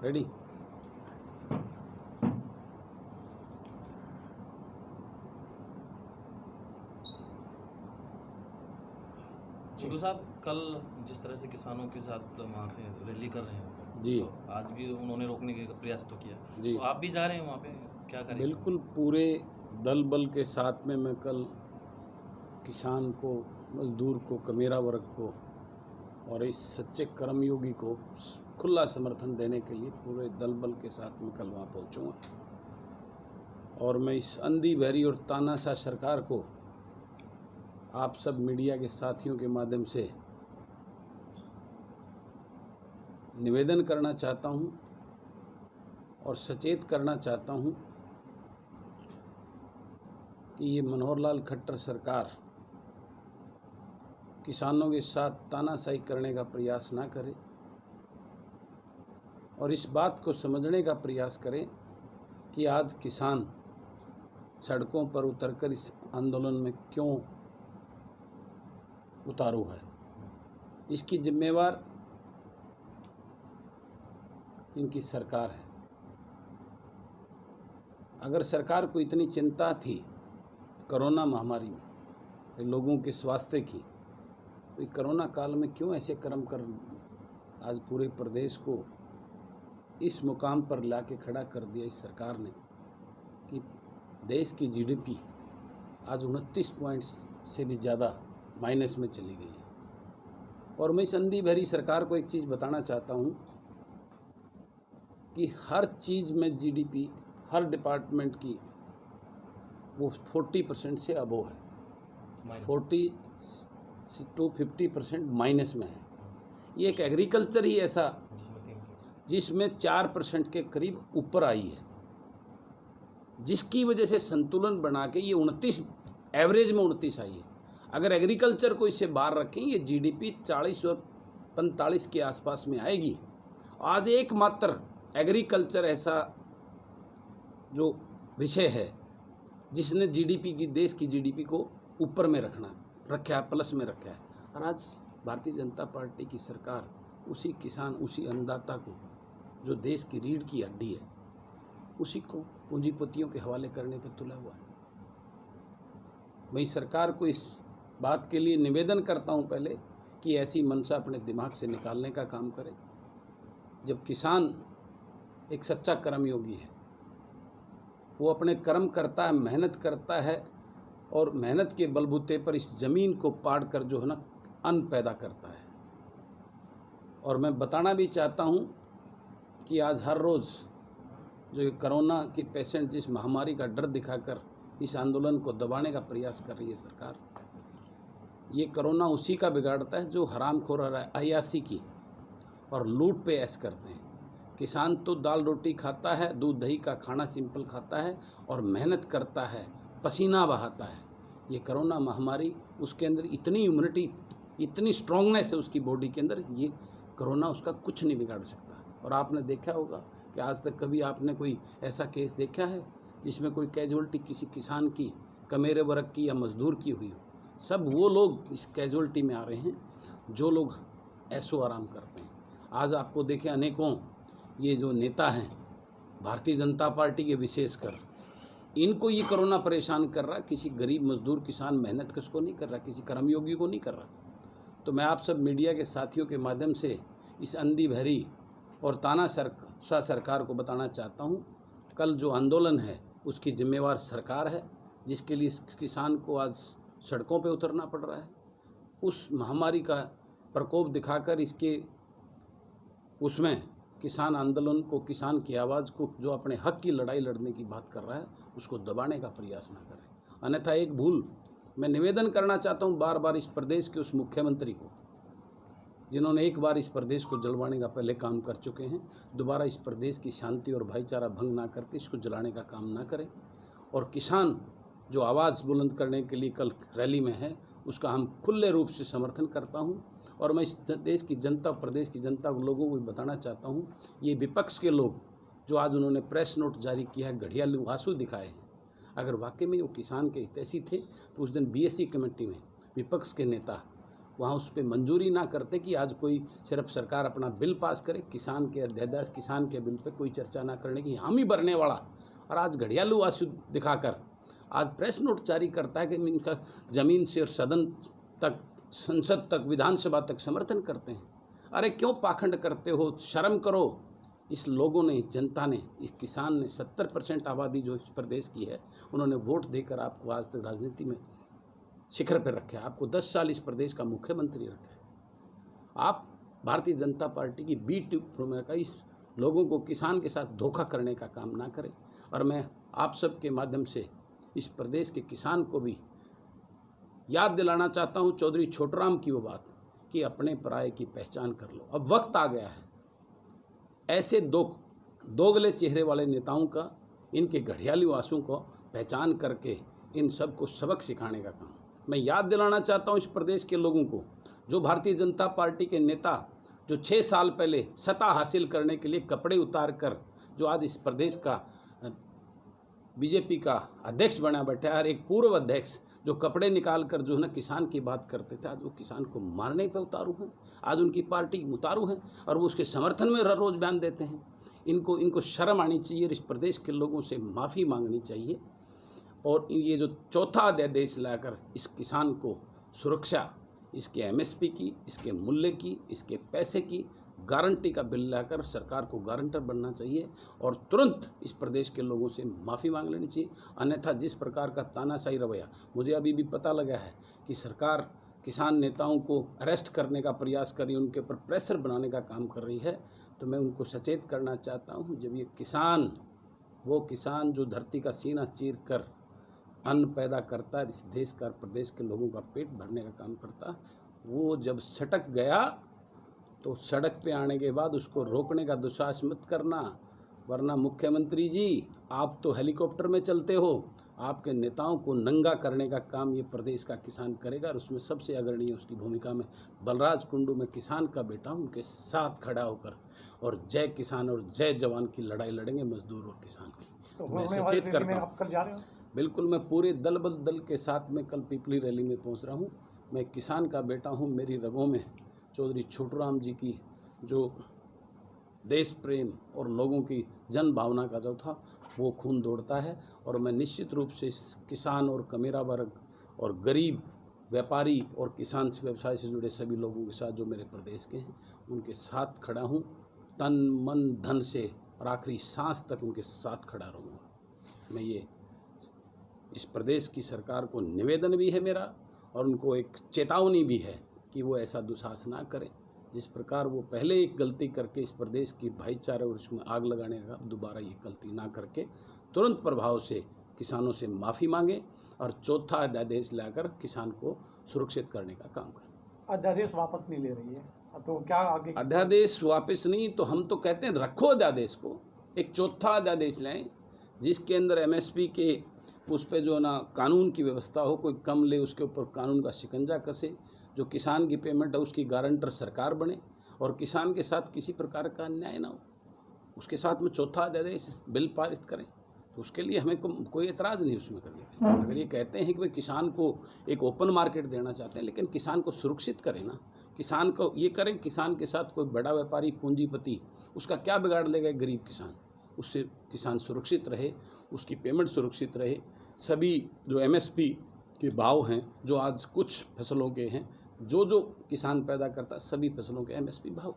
Ready. गुरु साहब, कल जिस तरह से किसानों के साथ वहाँ पे रैली कर रहे हैं जी, तो आज भी उन्होंने रोकने का प्रयास तो किया, जी, तो आप भी जा रहे हैं वहाँ पे, क्या करेंगे? बिल्कुल पूरे दल बल के साथ में मैं कल किसान को, मजदूर को, कमेरा वर्ग को और इस सच्चे कर्मयोगी को खुला समर्थन देने के लिए पूरे दल बल के साथ में कल वहाँ पहुँचूँगा। और मैं इस अंधी बहरी और तानाशाह सरकार को आप सब मीडिया के साथियों के माध्यम से निवेदन करना चाहता हूँ और सचेत करना चाहता हूँ कि ये मनोहर लाल खट्टर सरकार किसानों के साथ तानाशाही करने का प्रयास ना करे और इस बात को समझने का प्रयास करें कि आज किसान सड़कों पर उतरकर इस आंदोलन में क्यों उतारू है। इसकी जिम्मेवार इनकी सरकार है। अगर सरकार को इतनी चिंता थी कोरोना महामारी में लोगों के स्वास्थ्य की, तो कोरोना काल में क्यों ऐसे कर्म कर आज पूरे प्रदेश को इस मुकाम पर लाके खड़ा कर दिया इस सरकार ने कि देश की जीडीपी आज 29 पॉइंट्स से भी ज़्यादा माइनस में चली गई है। और मैं इस अंधी भरी सरकार को एक चीज़ बताना चाहता हूँ कि हर चीज़ में जीडीपी हर डिपार्टमेंट की वो 40% से अबो है, 40 to 50% माइनस में है। ये एक एग्रीकल्चर ही ऐसा जिसमें 4% के करीब ऊपर आई है, जिसकी वजह से संतुलन बना के ये 29 एवरेज में 29 आई है। अगर एग्रीकल्चर को इससे बाहर रखें ये जीडीपी 40 और 45 के आसपास में आएगी। आज एकमात्र एग्रीकल्चर ऐसा जो विषय है जिसने जीडीपी की, देश की जीडीपी को ऊपर में रखा है, प्लस में रखा है। और आज भारतीय जनता पार्टी की सरकार उसी किसान, उसी अन्नदाता को जो देश की रीढ़ की हड्डी है, उसी को पूंजीपतियों के हवाले करने पर तुला हुआ है। मैं इस सरकार को इस बात के लिए निवेदन करता हूं पहले कि ऐसी मंशा अपने दिमाग से निकालने का काम करे। जब किसान एक सच्चा कर्मयोगी है, वो अपने कर्म करता है, मेहनत करता है और मेहनत के बलबूते पर इस ज़मीन को पाड़ कर जो है ना अन्न पैदा करता है। और मैं बताना भी चाहता हूँ कि आज हर रोज़ जो ये कोरोना के पेशेंट जिस महामारी का डर दिखाकर इस आंदोलन को दबाने का प्रयास कर रही है सरकार, ये कोरोना उसी का बिगाड़ता है जो हरामखोर अयासी की और लूट पे ऐश करते हैं। किसान तो दाल रोटी खाता है, दूध दही का खाना सिंपल खाता है और मेहनत करता है, पसीना बहाता है। ये कोरोना महामारी उसके अंदर इतनी इम्यूनिटी, इतनी स्ट्रांगनेस है उसकी बॉडी के अंदर, ये कोरोना उसका कुछ नहीं बिगाड़ सकता। और आपने देखा होगा कि आज तक कभी आपने कोई ऐसा केस देखा है जिसमें कोई कैजुअल्टी किसी किसान की, कमेरे वर्ग की या मजदूर की हुई हो। सब वो लोग इस कैजुअल्टी में आ रहे हैं जो लोग ऐशो आराम करते हैं। आज आपको देखें अनेकों ये जो नेता हैं भारतीय जनता पार्टी के, विशेषकर इनको ये कोरोना परेशान कर रहा, किसी गरीब मजदूर किसान मेहनत किसको नहीं कर रहा, किसी कर्मयोगी को नहीं कर रहा। तो मैं आप सब मीडिया के साथियों के माध्यम से इस अंधी बहरी और तानाशाह सरकार को बताना चाहता हूँ, कल जो आंदोलन है उसकी जिम्मेवार सरकार है, जिसके लिए किसान को आज सड़कों पे उतरना पड़ रहा है। उस महामारी का प्रकोप दिखाकर इसके उसमें किसान आंदोलन को, किसान की आवाज़ को, जो अपने हक की लड़ाई लड़ने की बात कर रहा है, उसको दबाने का प्रयास ना करें। अन्यथा एक भूल मैं निवेदन करना चाहता हूँ बार बार इस प्रदेश के उस मुख्यमंत्री को, जिन्होंने एक बार इस प्रदेश को जलवाने का पहले काम कर चुके हैं, दोबारा इस प्रदेश की शांति और भाईचारा भंग ना करके इसको जलाने का काम ना करें। और किसान जो आवाज़ बुलंद करने के लिए कल रैली में है, उसका हम खुले रूप से समर्थन करता हूं। और मैं इस देश की जनता, प्रदेश की जनता को, लोगों को बताना चाहता हूं, ये विपक्ष के लोग जो आज उन्होंने प्रेस नोट जारी किया है, घड़ियालू आंसू दिखाए हैं, अगर वाकई में वो किसान के हितैषी थे तो उस दिन बीएससी कमेटी में विपक्ष के नेता वहाँ उस पर मंजूरी ना करते कि आज कोई सिर्फ सरकार अपना बिल पास करे, किसान के अध्यादेश किसान के बिल पे कोई चर्चा ना करने की हामी भरने वाला, और आज घड़ियालू आंसू दिखाकर आज प्रेस नोट जारी करता है कि इनका ज़मीन से और सदन तक, संसद तक, विधानसभा तक समर्थन करते हैं। अरे क्यों पाखंड करते हो, शर्म करो। इस लोगों ने, जनता ने, इस किसान ने 70% आबादी जो इस प्रदेश की है, उन्होंने वोट देकर आपको आज तक राजनीति में शिखर पर रखे, आपको 10 साल इस प्रदेश का मुख्यमंत्री रखे। आप भारतीय जनता पार्टी की बी टीम का इस लोगों को, किसान के साथ धोखा करने का काम ना करें। और मैं आप सब के माध्यम से इस प्रदेश के किसान को भी याद दिलाना चाहता हूं चौधरी छोटूराम की वो बात कि अपने पराये की पहचान कर लो। अब वक्त आ गया है ऐसे दोगले चेहरे वाले नेताओं का, इनके घड़ियाली आंसू को पहचान करके इन सब को सबक सिखाने का काम। मैं याद दिलाना चाहता हूं इस प्रदेश के लोगों को, जो भारतीय जनता पार्टी के नेता जो 6 साल पहले सत्ता हासिल करने के लिए कपड़े उतार कर जो आज इस प्रदेश का बीजेपी का अध्यक्ष बना बैठा है, और एक पूर्व अध्यक्ष जो कपड़े निकाल कर जो है ना किसान की बात करते थे, आज वो किसान को मारने पे उतारू हैं, आज उनकी पार्टी उतारू है और वो उसके समर्थन में हर रोज़ बयान देते हैं। इनको शर्म आनी चाहिए, इस प्रदेश के लोगों से माफ़ी मांगनी चाहिए। और ये जो चौथा अध्यादेश लाकर इस किसान को सुरक्षा, इसके एमएसपी की, इसके मूल्य की, इसके पैसे की गारंटी का बिल लाकर सरकार को गारंटर बनना चाहिए और तुरंत इस प्रदेश के लोगों से माफ़ी मांग लेनी चाहिए। अन्यथा जिस प्रकार का तानाशाही रवैया, मुझे अभी भी पता लगा है कि सरकार किसान नेताओं को अरेस्ट करने का प्रयास कर रही है, उनके ऊपर प्रेशर बनाने का काम कर रही है, तो मैं उनको सचेत करना चाहता हूँ, जब ये किसान, वो किसान जो धरती का सीना चीर कर अन्न पैदा करता है, इस देश का, प्रदेश के लोगों का पेट भरने का काम करता, वो जब सटक गया तो सड़क पे आने के बाद उसको रोकने का दुस्साहस मत करना, वरना मुख्यमंत्री जी आप तो हेलीकॉप्टर में चलते हो, आपके नेताओं को नंगा करने का काम ये प्रदेश का किसान करेगा। और उसमें सबसे अग्रणी उसकी भूमिका में बलराज कुंडू में किसान का बेटा हूँ, उनके साथ खड़ा होकर और जय किसान और जय जवान की लड़ाई लड़ेंगे मजदूर और किसान की। तो मैं सचेत करता हूँ, बिल्कुल मैं पूरे दल के साथ में कल पिपली रैली में पहुँच रहा हूँ। मैं किसान का बेटा हूँ, मेरी रगों में चौधरी छोटूराम जी की जो देश प्रेम और लोगों की जन भावना का जो था वो खून दौड़ता है। और मैं निश्चित रूप से इस किसान और कमेरा वर्ग और गरीब व्यापारी और किसान से व्यवसाय से जुड़े सभी लोगों के साथ जो मेरे प्रदेश के हैं, उनके साथ खड़ा हूँ, तन मन धन से, और आखिरी सांस तक उनके साथ खड़ा रहूँगा। मैं ये इस प्रदेश की सरकार को निवेदन भी है मेरा, और उनको एक चेतावनी भी है कि वो ऐसा दुस्साहस ना करें जिस प्रकार वो पहले एक गलती करके इस प्रदेश की भाईचारे और उसमें आग लगाने का, दोबारा ये गलती ना करके तुरंत प्रभाव से किसानों से माफ़ी मांगे और चौथा अध्यादेश लाकर किसान को सुरक्षित करने का काम करें। अध्यादेश वापस नहीं ले रही है तो क्या आगे? अध्यादेश वापस नहीं, तो हम तो कहते हैं रखो अध्यादेश को, एक चौथा अध्यादेश लाएँ जिसके अंदर एमएसपी के उस पर जो ना कानून की व्यवस्था हो, कोई कम ले उसके ऊपर कानून का शिकंजा कसे, जो किसान की पेमेंट है उसकी गारंटर सरकार बने और किसान के साथ किसी प्रकार का अन्याय ना हो, उसके साथ में चौथा अध्यादेश बिल पारित करें। तो उसके लिए हमें कोई एतराज़ नहीं उसमें करने का। अगर ये कहते हैं कि भाई किसान को एक ओपन मार्केट देना चाहते हैं, लेकिन किसान को सुरक्षित करें ना, किसान को ये करें, किसान के साथ कोई बड़ा व्यापारी पूंजीपति उसका क्या बिगाड़ लेगा गरीब किसान, उससे किसान सुरक्षित रहे, उसकी पेमेंट सुरक्षित रहे। सभी जो एमएसपी के भाव हैं जो आज कुछ फसलों के हैं, जो किसान पैदा करता, सभी फसलों के एमएसपी भाव